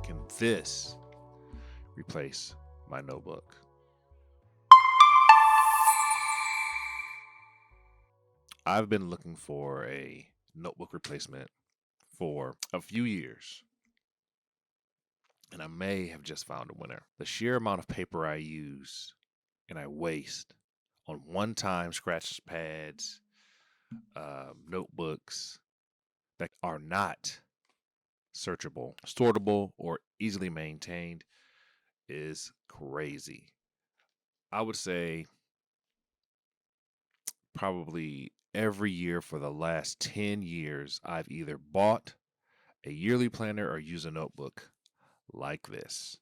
Can this replace my notebook? I've been looking for a notebook replacement for a few years, and I may have just found a winner. The sheer amount of paper I use and I waste on one-time scratch pads, notebooks that are not searchable, sortable, or easily maintained is crazy. I would say probably every year for the last 10 years, I've either bought a yearly planner or used a notebook like this.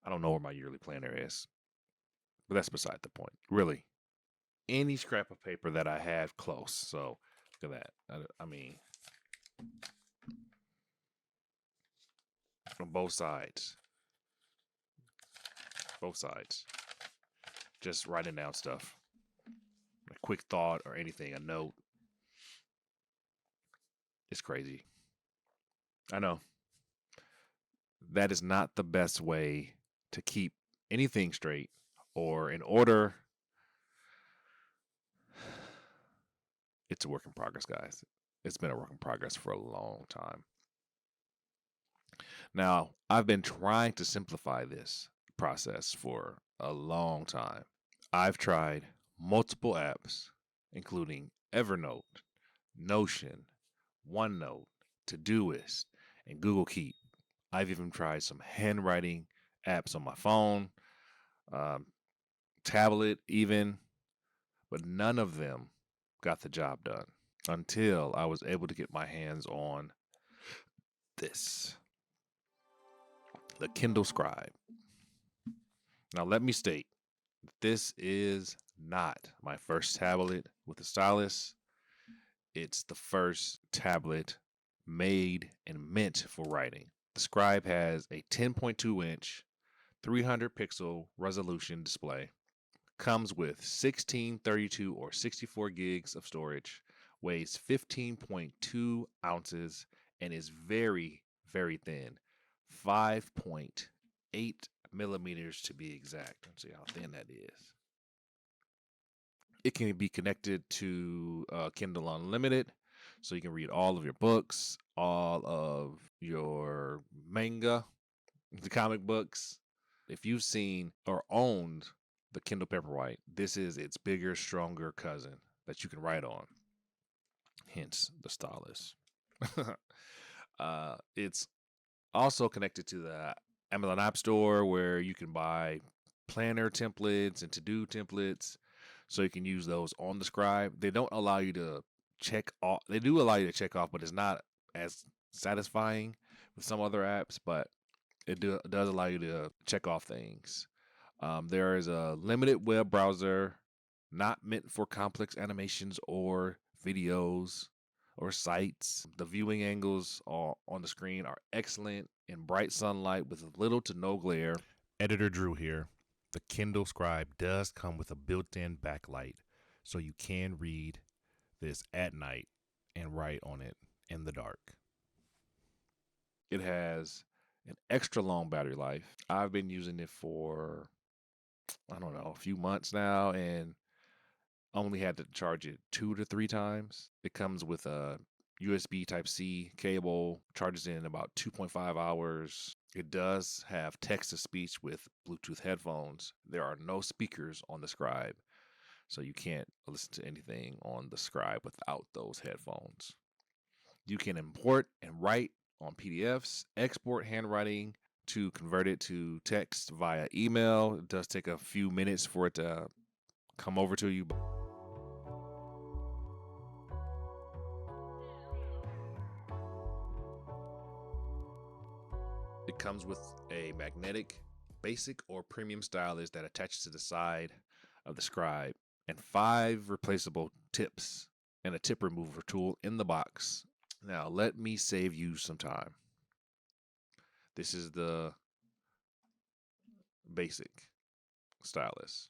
I don't know where my yearly planner is, but that's beside the point. Really, any scrap of paper that I have close. So look at that. I mean, from both sides. Both sides. Just writing down stuff. A quick thought or anything, a note. It's crazy. I know. That is not the best way to keep anything straight or in order. It's a work in progress, guys. It's been a work in progress for a long time. Now, I've been trying to simplify this process for a long time. I've tried multiple apps, including Evernote, Notion, OneNote, Todoist, and Google Keep. I've even tried some handwriting apps on my phone, tablet even, but none of them got the job done until I was able to get my hands on this, the Kindle Scribe. Now, let me state, this is not my first tablet with a stylus. It's the first tablet made and meant for writing. The Scribe has a 10.2-inch, 300 pixel resolution display, comes with 16, 32, or 64 gigs of storage, weighs 15.2 ounces, and is very, very thin, 5.8 millimeters to be exact. Let's see how thin that is. It can be connected to Kindle Unlimited, so you can read all of your books, all of your manga, the comic books. If you've seen or owned the Kindle Paperwhite, this is its bigger, stronger cousin that you can write on. Hence the stylus. It's also connected to the Amazon App Store, where you can buy planner templates and to-do templates, so you can use those on the Scribe. They don't allow you to check off. They do allow you to check off, but it's not as satisfying with some other apps, but it does allow you to check off things. There is a limited web browser, not meant for complex animations or videos or sites. The viewing angles on the screen are excellent in bright sunlight with little to no glare. Editor Drew here. The Kindle Scribe does come with a built-in backlight, so you can read this at night and write on it in the dark. It has an extra long battery life. I've been using it for, I don't know, a few months now, and only had to charge it 2 to 3 times. It comes with a USB Type-C cable, charges in about 2.5 hours. It does have text-to-speech with Bluetooth headphones. There are no speakers on the Scribe, so you can't listen to anything on the Scribe without those headphones. You can import and write on PDFs, export handwriting to convert it to text via email. It does take a few minutes for it to come over to you. It comes with a magnetic, basic, or premium stylus that attaches to the side of the Scribe, and 5 replaceable tips and a tip remover tool in the box. Now, let me save you some time. This is the basic stylus.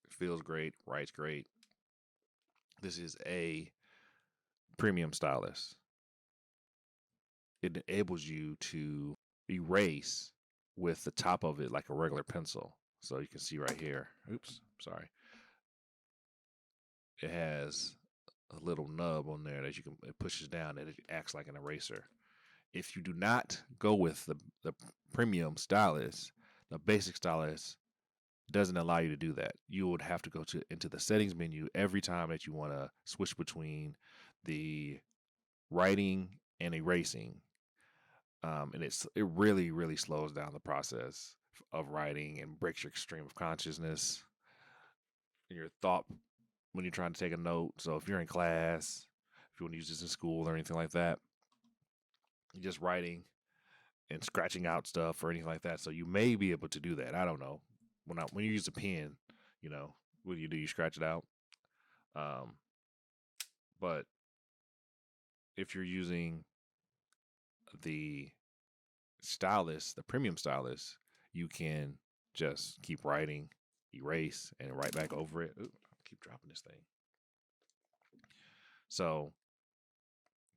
It feels great, writes great. This is a premium stylus. it enables you to erase with the top of it like a regular pencil. So you can see right here. Oops, sorry. It has a little nub on there that it pushes down and it acts like an eraser. If you do not go with the premium stylus, the basic stylus doesn't allow you to do that. You would have to go into the settings menu every time that you want to switch between the writing and erasing. And it really slows down the process of writing and breaks your stream of consciousness and your thought when you're trying to take a note. So if you're in class, if you want to use this in school or anything like that, you're just writing and scratching out stuff or anything like that. So you may be able to do that. I don't know. When you use a pen, what do? You scratch it out. Um, but if you're using the stylus, the premium stylus, you can just keep writing, erase, and write back over it. Ooh, I keep dropping this thing. So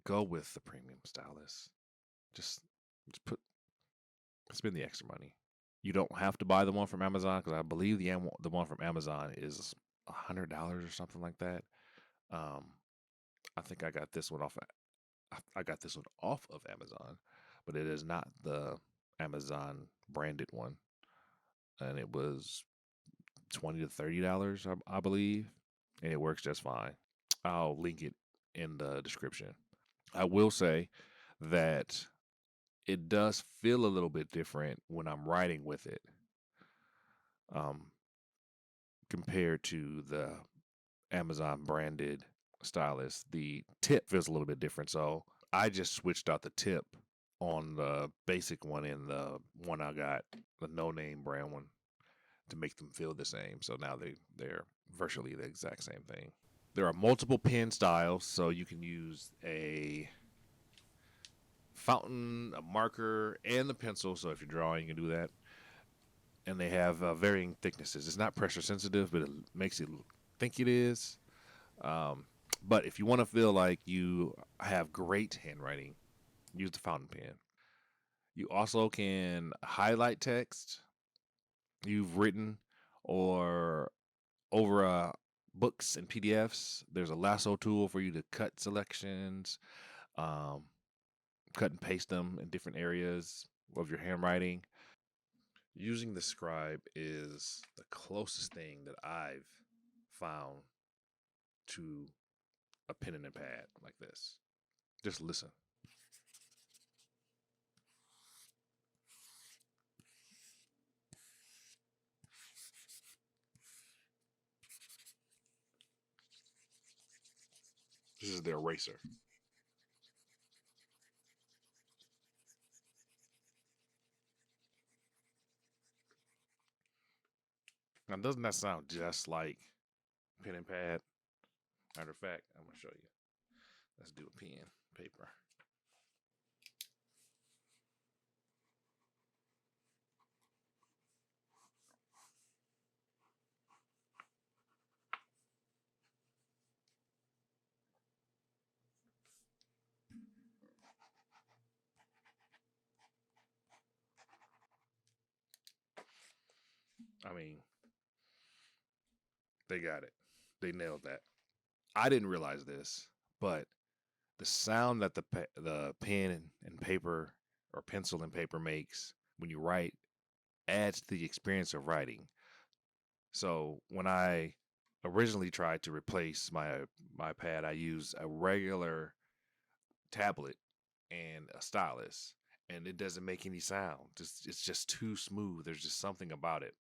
go with the premium stylus. Just spend the extra money. You don't have to buy the one from Amazon because I believe the one from Amazon is $100 or something like that. Um, I think I got this one off. I got this one off of Amazon, but it is not the Amazon branded one, and it was $20 to $30, I believe, and it works just fine. I'll link it in the description. I will say that it does feel a little bit different when I'm writing with it, um, compared to the Amazon branded stylus. The tip feels a little bit different, so I just switched out the tip on the basic one and the one I got, the no name brand one, to make them feel the same. So now they're virtually the exact same thing. There are multiple pen styles, so you can use a fountain, a marker, and the pencil. So if you're drawing, you can do that. And they have varying thicknesses. It's not pressure sensitive, but it makes it think it is. Um, but if you want to feel like you have great handwriting, use the fountain pen. You also can highlight text you've written or over books and PDFs. There's a lasso tool for you to cut selections, um, cut and paste them in different areas of your handwriting. Using the scribe is the closest thing that I've found to a pen and a pad like this. Just listen. This is the eraser. Now, doesn't that sound just like pen and pad? Matter of fact, I'm gonna show you. Let's do a pen, paper. I mean, they got it. They nailed that. I didn't realize this, but the sound that the pen and paper or pencil and paper makes when you write adds to the experience of writing. So when I originally tried to replace my pad, I used a regular tablet and a stylus, and it doesn't make any sound. It's just too smooth. There's just something about it.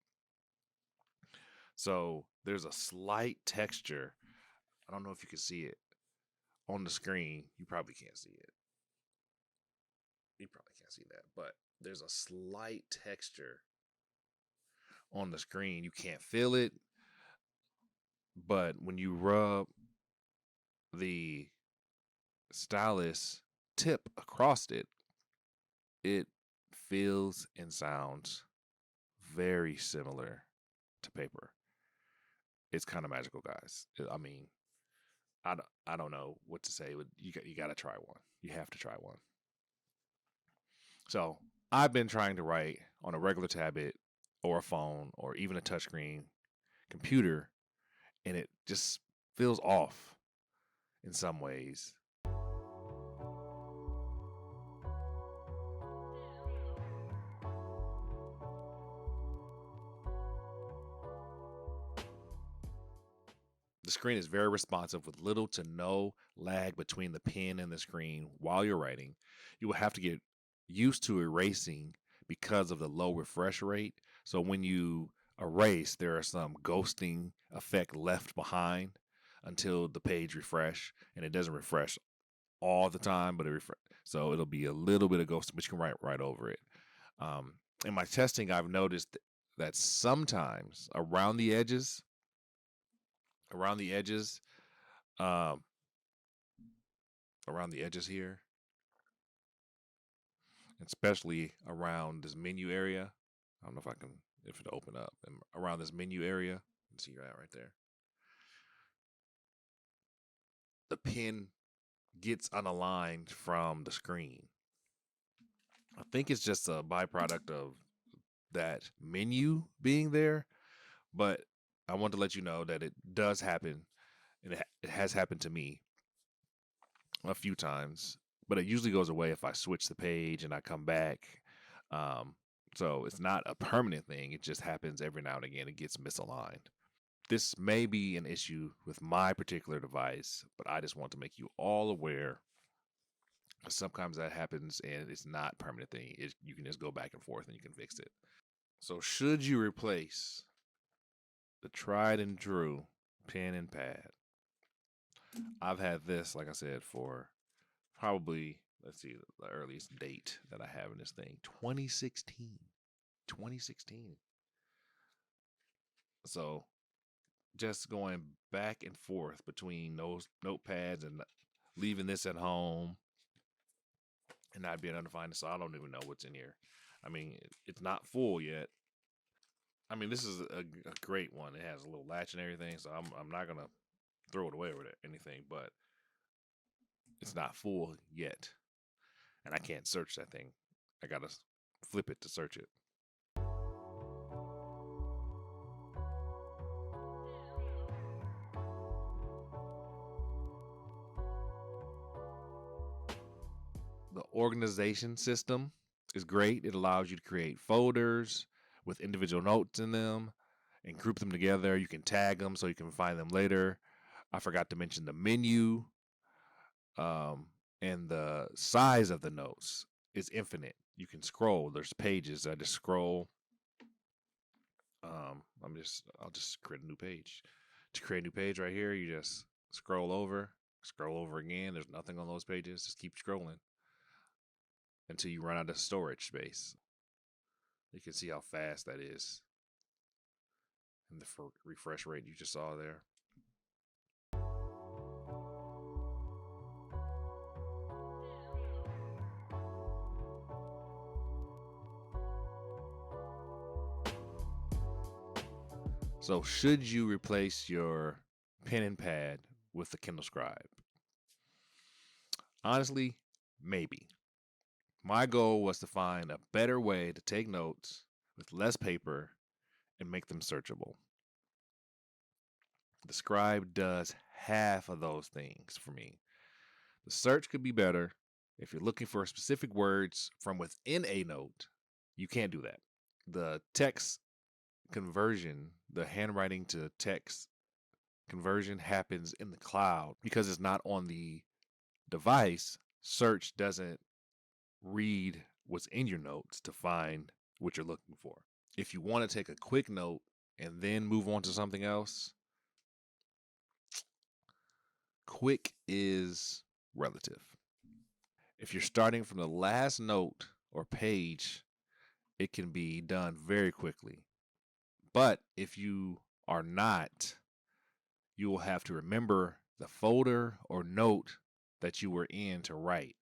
So there's a slight texture. I don't know if you can see it on the screen. You probably can't see it. You probably can't see that, but there's a slight texture on the screen. You can't feel it, but when you rub the stylus tip across it, it feels and sounds very similar to paper. It's kind of magical, guys. I mean, I don't know what to say. You got to try one. You have to try one. So I've been trying to write on a regular tablet or a phone or even a touchscreen computer, and it just feels off in some ways. The screen is very responsive with little to no lag between the pen and the screen while you're writing. You will have to get used to erasing because of the low refresh rate. So when you erase, there are some ghosting effect left behind until the page refresh, and it doesn't refresh all the time, but so it'll be a little bit of ghosting, but you can write right over it. In my testing, I've noticed that sometimes around the edges, um, around the edges here, especially around this menu area. I don't know if it'll open up. And around this menu area, you can see that right there. The pen gets unaligned from the screen. I think it's just a byproduct of that menu being there, but I want to let you know that it does happen, and it has happened to me a few times, but it usually goes away if I switch the page and I come back. Um, so it's not a permanent thing. It just happens every now and again. It gets misaligned. This may be an issue with my particular device, but I just want to make you all aware. Sometimes that happens and it's not a permanent thing. You can just go back and forth and you can fix it. So should you replace the tried and true pen and pad? I've had this, like I said, for probably, let's see, the earliest date that I have in this thing, 2016. 2016. So just going back and forth between those notepads and leaving this at home and not being able to find it. So I don't even know what's in here. I mean, it's not full yet. I mean, this is a great one. It has a little latch and everything, so I'm not gonna throw it away or anything, but it's not full yet, and I can't search that thing. I gotta flip it to search it. The organization system is great. It allows you to create folders with individual notes in them and group them together. You can tag them so you can find them later. I forgot to mention the menu, um, and the size of the notes is infinite. You can scroll. There's pages. I just scroll. I'll just create a new page. To create a new page right here, you just scroll over again. There's nothing on those pages. Just keep scrolling until you run out of storage space. You can see how fast that is and the refresh rate you just saw there. So, should you replace your pen and pad with the Kindle Scribe? Honestly, maybe. My goal was to find a better way to take notes with less paper and make them searchable. The Scribe does half of those things for me. The search could be better. If you're looking for specific words from within a note, you can't do that. The text conversion, the handwriting to text conversion happens in the cloud because it's not on the device. Search doesn't read what's in your notes to find what you're looking for. If you want to take a quick note and then move on to something else, quick is relative. If you're starting from the last note or page, it can be done very quickly. But if you are not, you will have to remember the folder or note that you were in to write.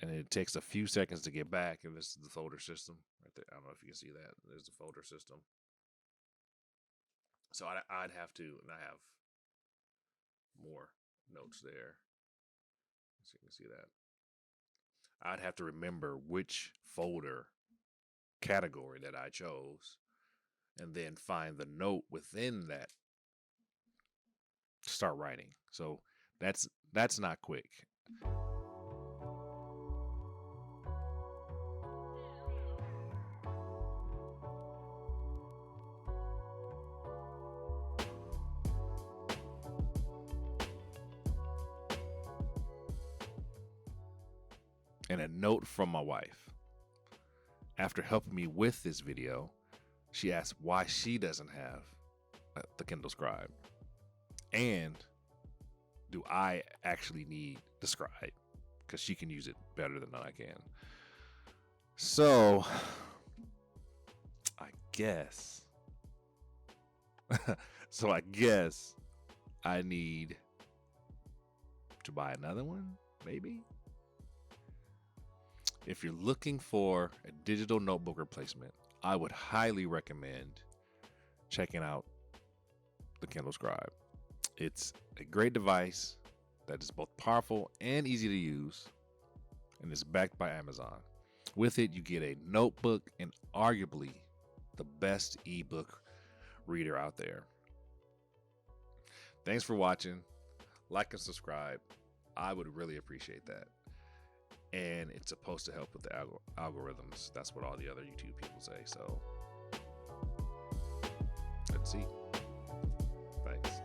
And it takes a few seconds to get back. And this is the folder system right there. I don't know if you can see that. There's the folder system. So I'd have to, and I have more notes there. So you can see that. I'd have to remember which folder category that I chose and then find the note within that to start writing. So that's not quick. And a note from my wife. After helping me with this video, she asked why she doesn't have the Kindle Scribe. And do I actually need the Scribe? Because she can use it better than I can. So, I guess. I guess I need to buy another one, maybe? If you're looking for a digital notebook replacement, I would highly recommend checking out the Kindle Scribe. It's a great device that is both powerful and easy to use, and is backed by Amazon. With it, you get a notebook and arguably the best ebook reader out there. Thanks for watching. Like and subscribe. I would really appreciate that. And it's supposed to help with the algorithms. That's what all the other YouTube people say. So let's see. Thanks.